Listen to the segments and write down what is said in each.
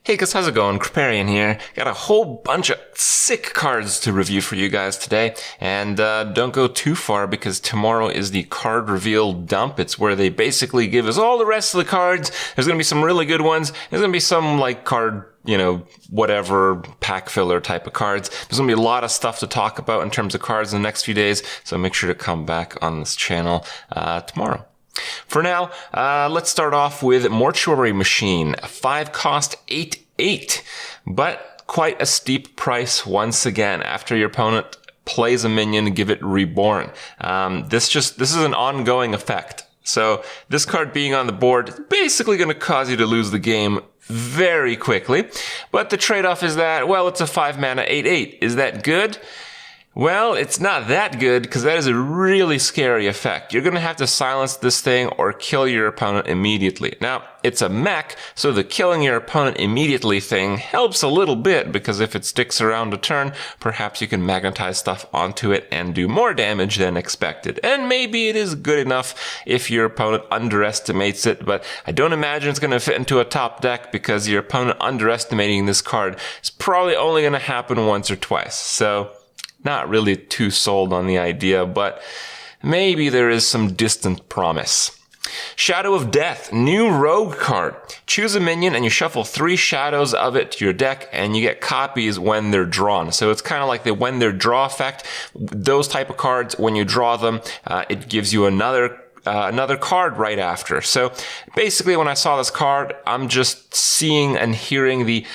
Hey guys, how's it going? Kripparrian here. Got a whole bunch of sick cards to review for you guys today. And don't go too far because tomorrow is the card reveal dump. It's where they basically give us all the rest of the cards. There's going to be some really good ones. There's going to be some like card, whatever pack filler type of cards. There's going to be a lot of stuff to talk about in terms of cards in the next few days. So make sure to come back on this channel tomorrow. For now, let's start off with Mortuary Machine. 5 cost 8/8, but quite a steep price once again. After your opponent plays a minion, give it Reborn. This is an ongoing effect. So this card being on the board is basically going to cause you to lose the game very quickly. But the trade-off is that, well, it's a 5 mana 8/8. Is that good? Well, it's not that good because that is a really scary effect. You're going to have to silence this thing or kill your opponent immediately. Now, it's a mech, so the killing your opponent immediately thing helps a little bit because if it sticks around a turn, perhaps you can magnetize stuff onto it and do more damage than expected. And maybe it is good enough if your opponent underestimates it, but I don't imagine it's going to fit into a top deck because your opponent underestimating this card is probably only going to happen once or twice. So not really too sold on the idea, but maybe there is some distant promise. Shadow of Death, new rogue card. Choose a minion and you shuffle 3 shadows of it to your deck and you get copies when they're drawn. So it's kind of like the when they're draw effect. Those type of cards, when you draw them, it gives you another card right after. So basically when I saw this card, I'm just seeing and hearing the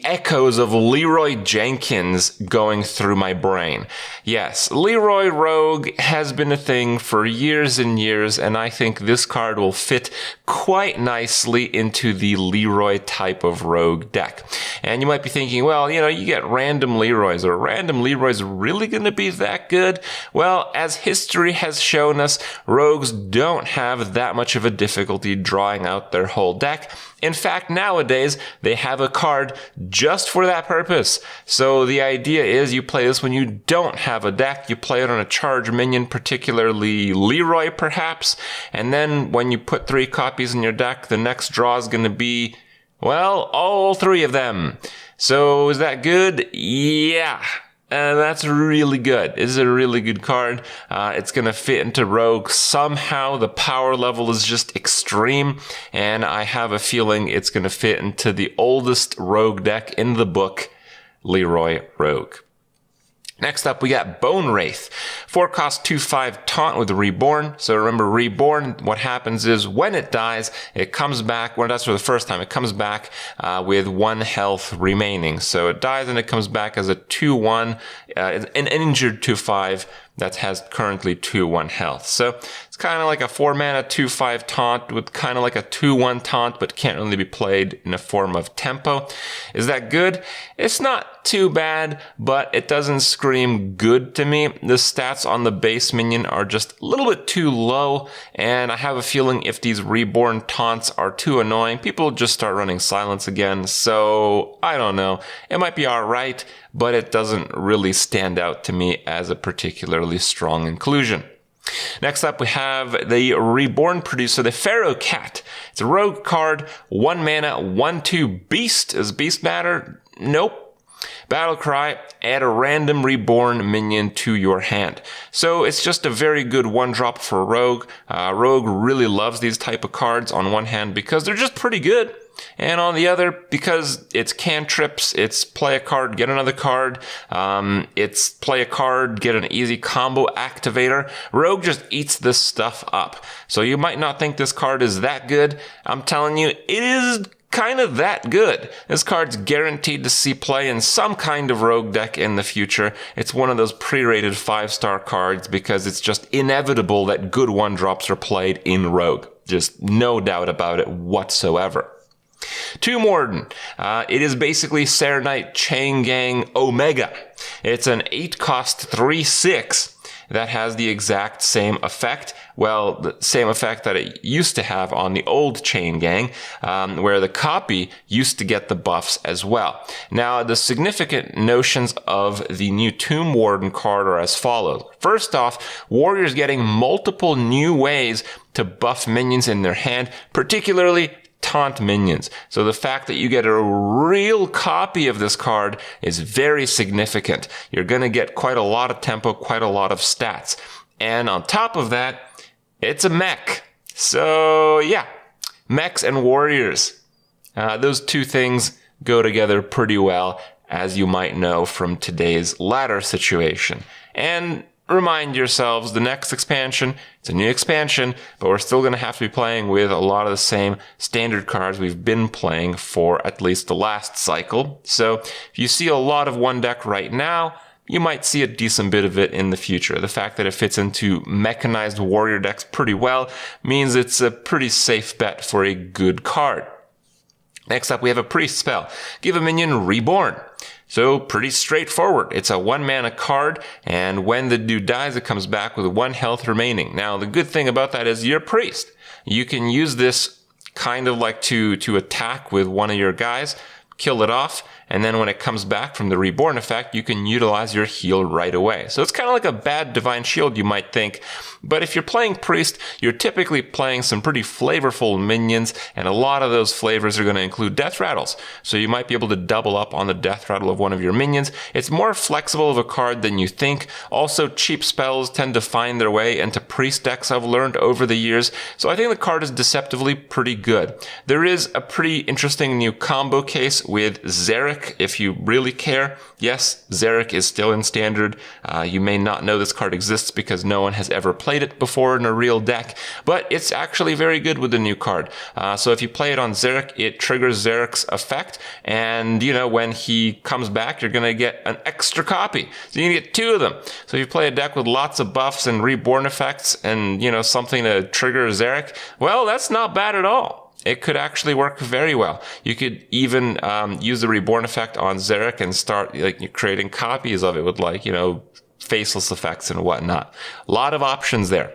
echoes of Leroy Jenkins going through my brain. Yes, Leroy Rogue has been a thing for years and years, and I think this card will fit quite nicely into the Leroy type of rogue deck. And you might be thinking, well, you get random Leroys. Are random Leroys really going to be that good? Well, as history has shown us, rogues don't have that much of a difficulty drawing out their whole deck. In fact, nowadays, they have a card just for that purpose. So the idea is you play this when you don't have a deck. You play it on a charge minion, particularly Leroy, perhaps. And then when you put 3 copies in your deck, the next draw is going to be, well, all 3 of them. So is that good? Yeah. That's really good. This is a really good card. It's going to fit into Rogue somehow. The power level is just extreme, and I have a feeling it's going to fit into the oldest Rogue deck in the book, Leroy Rogue. Next up, we got Bone Wraith. 4 cost 2/5 Taunt with Reborn. So remember, Reborn, what happens is when it dies, it comes back. When it dies for the first time, it comes back with 1 health remaining. So it dies and it comes back as a 2/1, an injured 2/5 that has currently 2/1 health. So it's kind of like a 4 mana 2/5 taunt with kind of like a 2/1 taunt, but can't really be played in a form of tempo. Is that good? It's not too bad, but it doesn't scream good to me. The stats on the base minion are just a little bit too low, and I have a feeling if these Reborn taunts are too annoying, people will just start running silence again. So I don't know. It might be alright, but it doesn't really stand out to me as a particularly strong inclusion. Next up, we have the Reborn producer, the Pharaoh Cat. It's a rogue card, 1 mana, 1/2 beast. Does beast matter? Nope. Battle Cry, add a random Reborn minion to your hand. So it's just a very good 1-drop for Rogue. Rogue really loves these type of cards on one hand because they're just pretty good. And on the other, because it's cantrips, it's play a card, get another card, it's play a card, get an easy combo activator. Rogue just eats this stuff up. So you might not think this card is that good. I'm telling you, it is kind of that good. This card's guaranteed to see play in some kind of rogue deck in the future. It's one of those pre-rated 5-star cards because it's just inevitable that good 1-drops are played in rogue. Just no doubt about it whatsoever. Tomb Warden. It is basically Serenite Chain Gang Omega. It's an 8 cost 3/6 that has the exact same effect. Well, the same effect that it used to have on the old Chain Gang, where the copy used to get the buffs as well. Now, the significant notions of the new Tomb Warden card are as follows. First off, warriors getting multiple new ways to buff minions in their hand, particularly Taunt minions. So the fact that you get a real copy of this card is very significant. You're going to get quite a lot of tempo, quite a lot of stats. And on top of that, it's a mech. So yeah, mechs and warriors. Those two things go together pretty well, as you might know from today's ladder situation. And remind yourselves, the next expansion, it's a new expansion, but we're still going to have to be playing with a lot of the same standard cards we've been playing for at least the last cycle. So if you see a lot of one deck right now, you might see a decent bit of it in the future. The fact that it fits into mechanized warrior decks pretty well means it's a pretty safe bet for a good card. Next up, we have a priest spell. Give a minion Reborn. So pretty straightforward. It's a 1 mana card, and when the dude dies, it comes back with 1 health remaining. Now, the good thing about that is you're a priest. You can use this kind of like to attack with one of your guys, kill it off, and then when it comes back from the Reborn effect, you can utilize your heal right away. So it's kind of like a bad Divine Shield, you might think. But if you're playing Priest, you're typically playing some pretty flavorful minions, and a lot of those flavors are going to include Death Rattles. So you might be able to double up on the Death Rattle of one of your minions. It's more flexible of a card than you think. Also, cheap spells tend to find their way into Priest decks, I've learned over the years. So I think the card is deceptively pretty good. There is a pretty interesting new combo case with Zarok. If you really care, yes, Zarok is still in standard. You may not know this card exists because no one has ever played it before in a real deck, but it's actually very good with the new card. So if you play it on Zarok, it triggers Zarok's effect, and when he comes back, you're going to get an extra copy. So you can get 2 of them. So if you play a deck with lots of buffs and Reborn effects and, something to trigger Zarok, well, that's not bad at all. It could actually work very well. You could even use the Reborn effect on Zarok and start creating copies of it with faceless effects and whatnot. A lot of options there.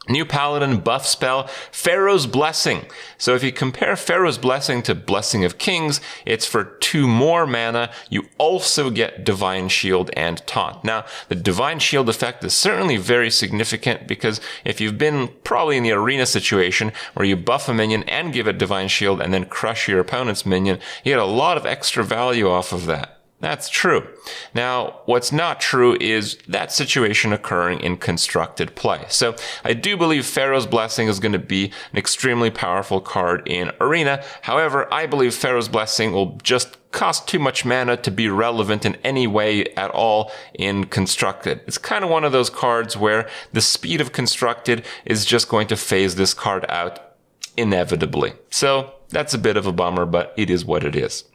New Paladin buff spell, Pharaoh's Blessing. So if you compare Pharaoh's Blessing to Blessing of Kings, it's for 2 more mana. You also get Divine Shield and Taunt. Now, the Divine Shield effect is certainly very significant because if you've been probably in the arena situation where you buff a minion and give it Divine Shield and then crush your opponent's minion, you get a lot of extra value off of that. That's true. Now, what's not true is that situation occurring in constructed play. So I do believe Pharaoh's Blessing is going to be an extremely powerful card in Arena. However, I believe Pharaoh's Blessing will just cost too much mana to be relevant in any way at all in Constructed. It's kind of one of those cards where the speed of Constructed is just going to phase this card out inevitably. So that's a bit of a bummer, but it is what it is.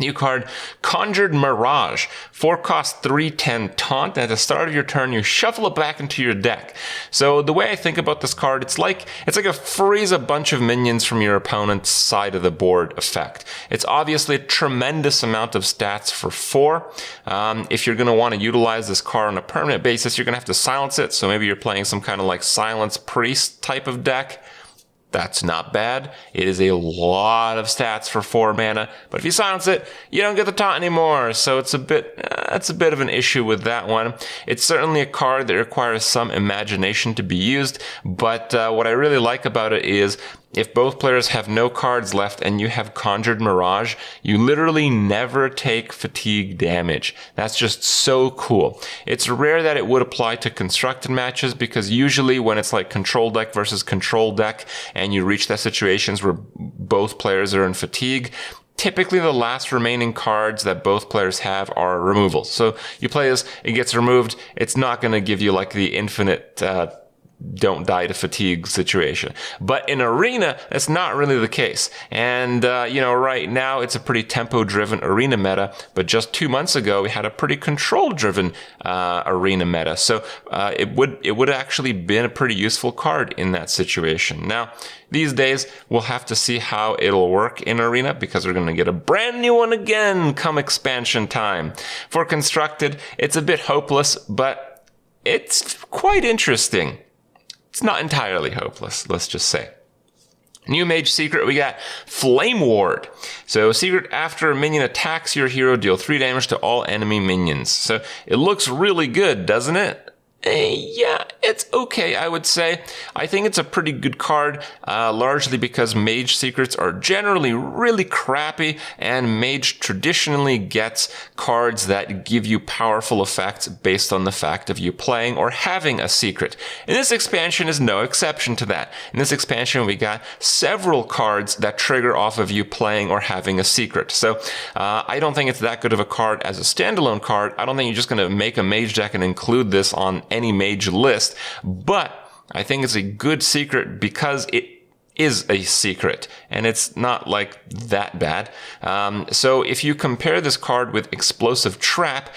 New card, Conjured Mirage. 4 cost 3/10 Taunt. At the start of your turn, you shuffle it back into your deck. So the way I think about this card, it's like a freeze a bunch of minions from your opponent's side of the board effect. It's obviously a tremendous amount of stats for 4. If you're going to want to utilize this card on a permanent basis, you're going to have to silence it. So maybe you're playing some kind of like Silence Priest type of deck. That's not bad. It is a lot of stats for 4 mana, but if you silence it, you don't get the taunt anymore. So it's a bit of an issue with that one. It's certainly a card that requires some imagination to be used, but what I really like about it is if both players have no cards left and you have Conjured Mirage, you literally never take fatigue damage. That's just so cool. It's rare that it would apply to constructed matches because usually when it's like control deck versus control deck and you reach that situations where both players are in fatigue, typically the last remaining cards that both players have are removals. So you play this, it gets removed, it's not going to give you like the infinite don't die to fatigue situation. But in Arena, that's not really the case. And, right now it's a pretty tempo-driven Arena meta, but just 2 months ago, we had a pretty control-driven Arena meta. So it would actually been a pretty useful card in that situation. Now, these days, we'll have to see how it'll work in Arena because we're going to get a brand new one again come expansion time. For Constructed, it's a bit hopeless, but it's quite interesting. It's not entirely hopeless, let's just say. New Mage Secret, we got Flame Ward. So secret, after a minion attacks your hero, deal 3 damage to all enemy minions. So it looks really good, doesn't it? Yeah, it's okay, I would say. I think it's a pretty good card, largely because Mage Secrets are generally really crappy, and Mage traditionally gets cards that give you powerful effects based on the fact of you playing or having a secret. And this expansion is no exception to that. In this expansion, we got several cards that trigger off of you playing or having a secret. So I don't think it's that good of a card as a standalone card. I don't think you're just going to make a Mage deck and include this on any Mage list, but I think it's a good secret because it is a secret and it's not like that bad. So if you compare this card with Explosive Trap,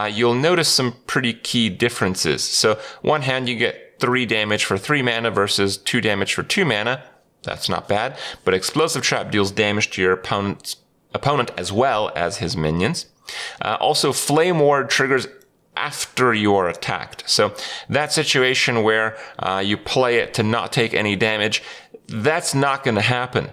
you'll notice some pretty key differences. So one hand, you get 3 damage for 3 mana versus 2 damage for 2 mana. That's not bad, but Explosive Trap deals damage to your opponent as well as his minions. Also, Flame Ward triggers after you are attacked. So that situation where you play it to not take any damage, that's not going to happen.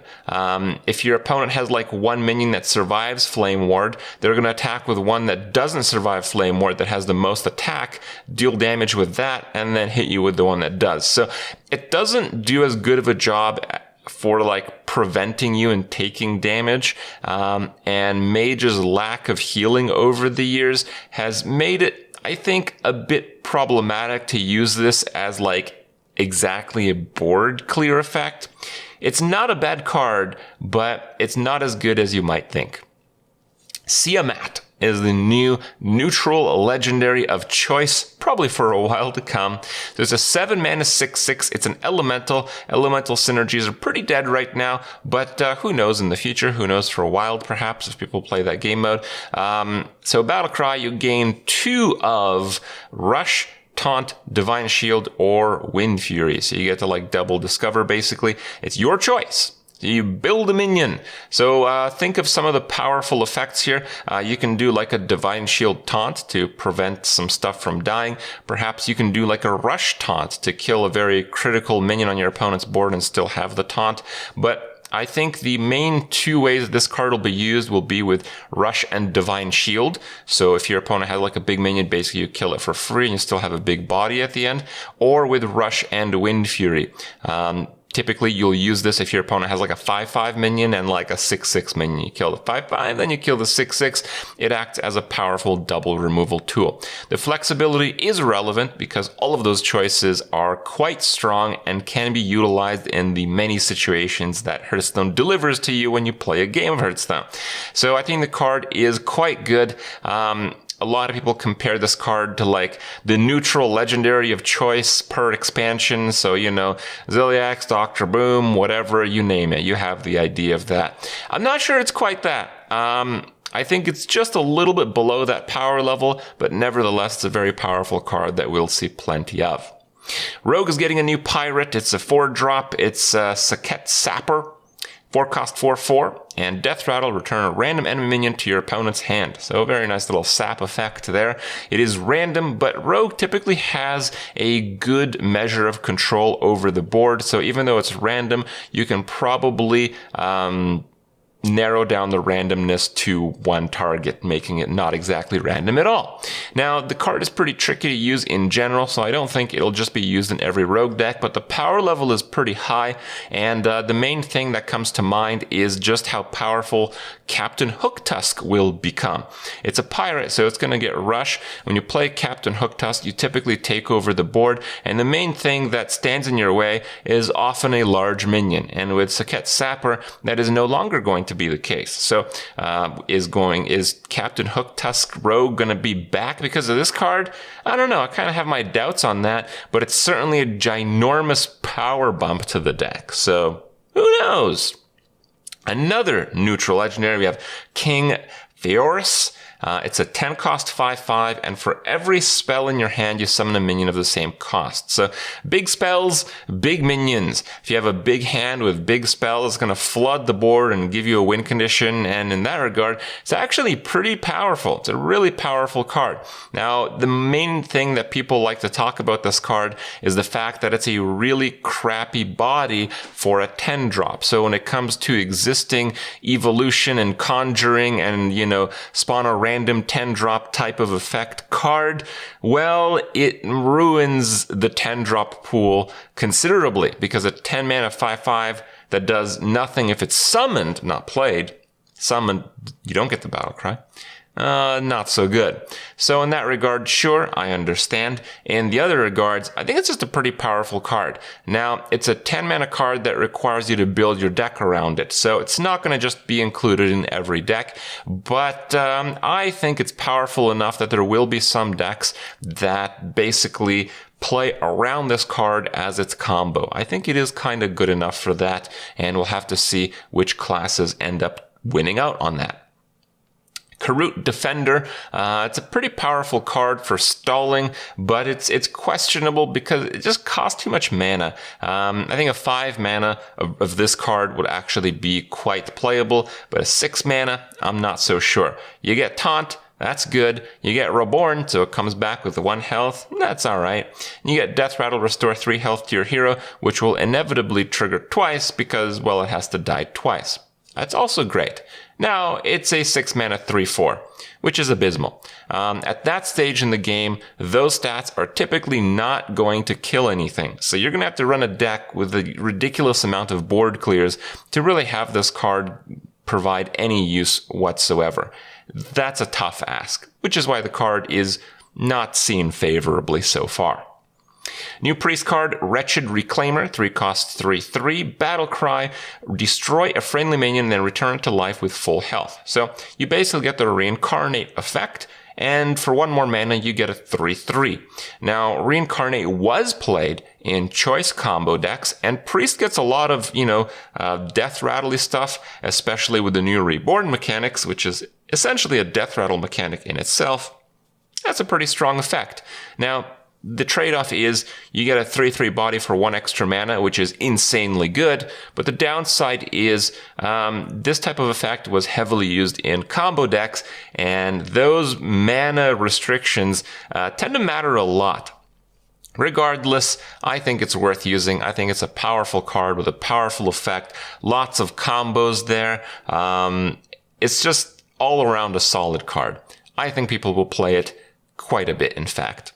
If your opponent has like one minion that survives Flame Ward, they're going to attack with one that doesn't survive Flame Ward that has the most attack, deal damage with that, and then hit you with the one that does. So it doesn't do as good of a job for like preventing you and taking damage, and Mage's lack of healing over the years has made it, I think, a bit problematic to use this as like exactly a board clear effect. It's not a bad card, but it's not as good as you might think. Siamat is the new neutral legendary of choice, probably for a while to come. There's a 7 mana 6/6. It's an elemental. Elemental synergies are pretty dead right now, but who knows in the future? Who knows for a while, perhaps, if people play that game mode. So Battlecry, you gain 2 of Rush, Taunt, Divine Shield, or Wind Fury. So you get to like double discover, basically. It's your choice. You build a minion. So think of some of the powerful effects here. You can do like a Divine Shield Taunt to prevent some stuff from dying. Perhaps you can do like a Rush Taunt to kill a very critical minion on your opponent's board and still have the taunt. But I think the main 2 ways that this card will be used will be with Rush and Divine Shield. So if your opponent has like a big minion, basically you kill it for free and you still have a big body at the end. Or with Rush and Wind Fury. Typically, you'll use this if your opponent has like a 5/5 minion and like a 6/6 minion. You kill the 5/5, then you kill the 6/6. It acts as a powerful double removal tool. The flexibility is relevant because all of those choices are quite strong and can be utilized in the many situations that Hearthstone delivers to you when you play a game of Hearthstone. So I think the card is quite good. A lot of people compare this card to like the neutral legendary of choice per expansion. So, you know, Ziliax, Dr. Boom, whatever, you name it. You have the idea of that. I'm not sure it's quite that. I think it's just a little bit below that power level, but nevertheless, it's a very powerful card that we'll see plenty of. Rogue is getting a new pirate. It's a 4-drop. It's Saket Sapper. 4 cost 4/4, and Death Rattle, return a random enemy minion to your opponent's hand. So a very nice little sap effect there. It is random, but Rogue typically has a good measure of control over the board. So even though it's random, you can probably narrow down the randomness to one target, making it not exactly random at all. Now, the card is pretty tricky to use in general, so I don't think it'll just be used in every Rogue deck, but the power level is pretty high, and the main thing that comes to mind is just how powerful Captain Hooktusk will become. It's a pirate, so it's going to get Rush. When you play Captain Hooktusk, you typically take over the board, and the main thing that stands in your way is often a large minion, and with Saket Sapper, that is no longer going to be the case. So is Captain Hooktusk Rogue going to be back because of this card? I don't know. I kind of have my doubts on that, but it's certainly a ginormous power bump to the deck. So who knows? Another neutral legendary, we have King Theoris. It's a 10 cost 5/5, and for every spell in your hand, you summon a minion of the same cost. So big spells, big minions. If you have a big hand with big spells, it's going to flood the board and give you a win condition, and in that regard, it's actually pretty powerful. It's a really powerful card. Now, the main thing that people like to talk about this card is the fact that it's a really crappy body for a 10 drop. So when it comes to existing evolution and conjuring and, spawn a random 10-drop type of effect card, well, it ruins the 10-drop pool considerably, because a 10 mana 5/5 that does nothing if it's summoned, not played. Summoned, you don't get the battle cry. Not so good. So in that regard, sure, I understand. In the other regards, I think it's just a pretty powerful card. Now, it's a 10 mana card that requires you to build your deck around it. So it's not going to just be included in every deck, but I think it's powerful enough that there will be some decks that basically play around this card as its combo. I think it is kind of good enough for that, and we'll have to see which classes end up winning out on that. Carew Defender, it's a pretty powerful card for stalling, but it's questionable because it just costs too much mana. I think a 5 mana of this card would actually be quite playable, but a 6 mana, I'm not so sure. You get Taunt, that's good. You get Reborn, so it comes back with 1 health. That's alright. You get Death Rattle, restore 3 health to your hero, which will inevitably trigger twice because, well, it has to die twice. That's also great. Now, it's a 6 mana 3/4, which is abysmal. At that stage in the game, those stats are typically not going to kill anything. So you're going to have to run a deck with a ridiculous amount of board clears to really have this card provide any use whatsoever. That's a tough ask, which is why the card is not seen favorably so far. New priest card, Wretched Reclaimer, 3 costs 3/3, battle cry, destroy a friendly minion, then return it to life with full health. So you basically get the reincarnate effect, and for 1 more mana, you get a 3/3. Now, reincarnate was played in choice combo decks, and priest gets a lot of, death rattle-y stuff, especially with the new Reborn mechanics, which is essentially a death rattle mechanic in itself. That's a pretty strong effect. Now, the trade-off is you get a 3/3 body for 1 extra mana, which is insanely good, but the downside is this type of effect was heavily used in combo decks, and those mana restrictions tend to matter a lot. Regardless, I think it's worth using. I think it's a powerful card with a powerful effect, lots of combos there. It's just all around a solid card. I think people will play it quite a bit, in fact.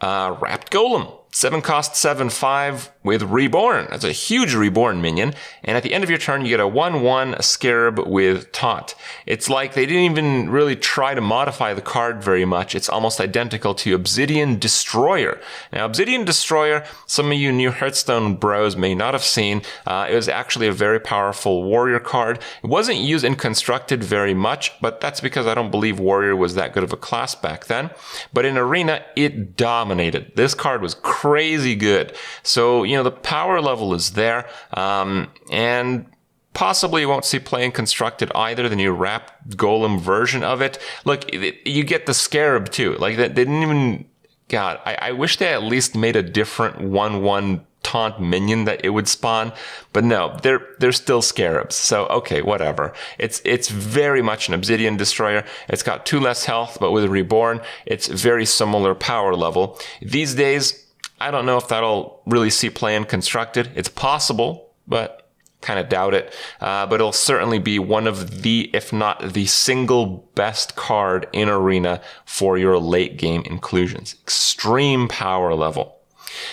Wrapped Golem, 7 cost 7/5 with Reborn. That's a huge Reborn minion. And at the end of your turn, you get a 1/1 Scarab with Taunt. It's like they didn't even really try to modify the card very much. It's almost identical to Obsidian Destroyer. Now, Obsidian Destroyer, some of you new Hearthstone bros may not have seen. It was actually a very powerful warrior card. It wasn't used in Constructed very much, but that's because I don't believe warrior was that good of a class back then. But in Arena, it dominated. This card was crazy good. So, the power level is there, and possibly you won't see play in Constructed either, the new Wrapped Golem version of it. Look, you get the Scarab too. Like, they didn't even... God, I wish they at least made a different 1/1 Taunt minion that it would spawn, but no, they're still Scarabs. So, okay, whatever. It's very much an Obsidian Destroyer. It's got 2 less health, but with Reborn, it's very similar power level. These days, I don't know if that'll really see play in Constructed. It's possible, but kind of doubt it. But it'll certainly be one of the, if not the single best card in Arena for your late game inclusions. Extreme power level.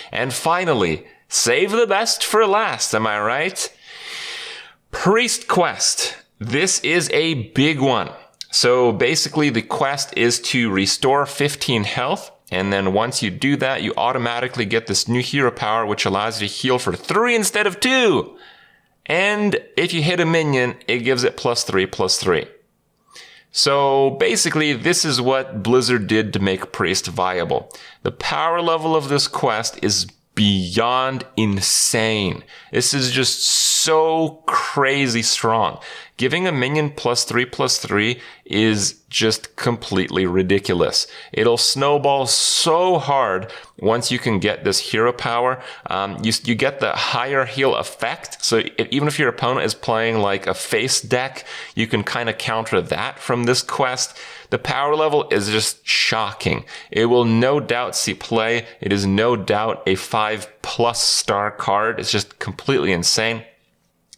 And finally, save the best for last, am I right? Priest Quest. This is a big one. So basically the quest is to restore 15 health. And then once you do that, you automatically get this new hero power, which allows you to heal for 3 instead of 2. And if you hit a minion, it gives it +3/+3. So basically, this is what Blizzard did to make Priest viable. The power level of this quest is beyond insane. This is just so crazy strong. Giving a minion +3/+3 is just completely ridiculous. It'll snowball so hard once you can get this hero power. You get the higher heal effect. So even if your opponent is playing like a face deck, you can kind of counter that from this quest. The power level is just shocking. It will no doubt see play. It is no doubt a 5+ star card. It's just completely insane.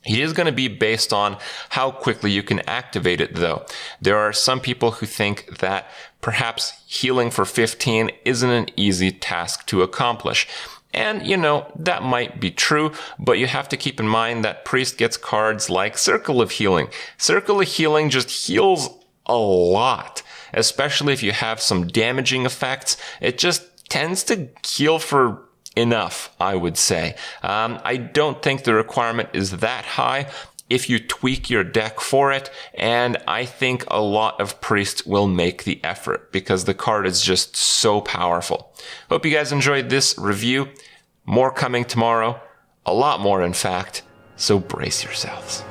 It is going to be based on how quickly you can activate it, though. There are some people who think that perhaps healing for 15 isn't an easy task to accomplish. And, you know, that might be true, but you have to keep in mind that Priest gets cards like Circle of Healing. Circle of Healing just heals a lot, especially if you have some damaging effects. It just tends to heal for enough, I would say. I don't think the requirement is that high if you tweak your deck for it, and I think a lot of Priests will make the effort because the card is just so powerful. Hope you guys enjoyed this review. More coming tomorrow, a lot more in fact, so brace yourselves.